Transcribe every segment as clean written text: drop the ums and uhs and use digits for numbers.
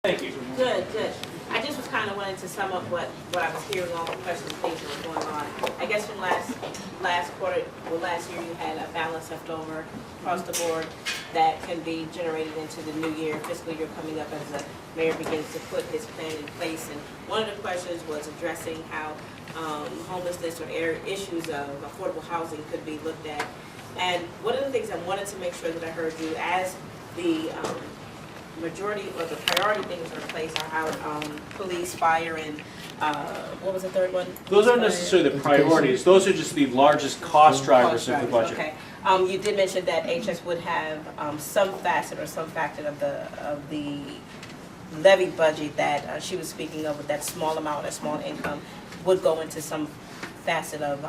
Thank you. Good, good. I just was kind of wanting to sum up what I was hearing on the questions that was going on. I guess from last quarter, well, last year you had a balance left over across the board that can be generated into the new year, fiscal year coming up as the mayor begins to put his plan in place. And one of the questions was addressing how homelessness or issues of affordable housing could be looked at. And one of the things I wanted to make sure that I heard you as the majority or the priority things are in place are how police, fire, and what was the third one? Those aren't necessarily the priorities. Those are just the largest cost drivers of the budget. Okay. You did mention that HS would have some facet or some factor of the levy budget that she was speaking of, with that small amount, that small income, would go into some facet of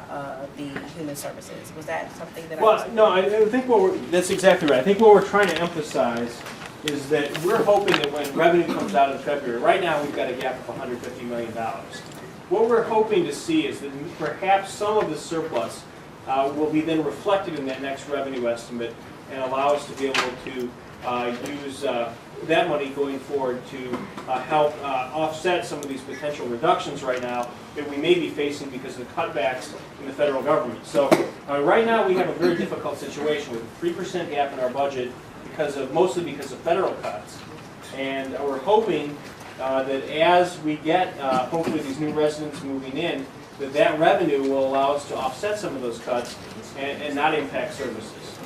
the human services. Was that something that No, I think that's exactly right. I think what we're trying to emphasize is that we're hoping that when revenue comes out in February, right now we've got a gap of $150 million. What we're hoping to see is that perhaps some of the surplus will be then reflected in that next revenue estimate and allow us to be able to use that money going forward to help offset some of these potential reductions right now that we may be facing because of the cutbacks in the federal government. So right now we have a very difficult situation with a 3% gap in our budget mostly because of federal cuts. And we're hoping that as we get hopefully these new residents moving in, that revenue will allow us to offset some of those cuts and not impact services.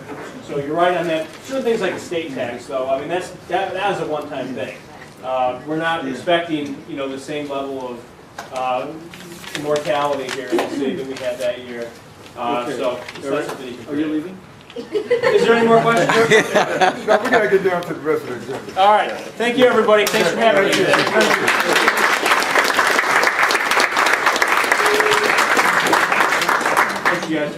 So you're right on that. Certain things like estate tax, though, I mean that is a one-time thing. We're not expecting the same level of mortality here in the city that we had that year. So it's not something you can Are you leaving? Is there any more questions? No, we gotta get down to the rest of the agenda. All right. Thank you, everybody. Thanks for having me here. Thank you, guys.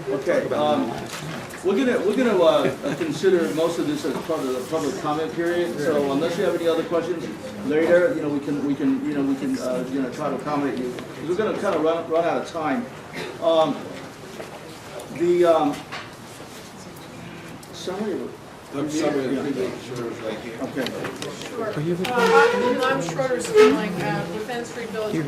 Okay, we're gonna consider most of this as part of the public comment period. So unless you have any other questions later, we can try to accommodate you. 'Cause we're gonna kind of run out of time. Summary. Okay. Sure. I'm Schroeder's feeling, defense rebuild.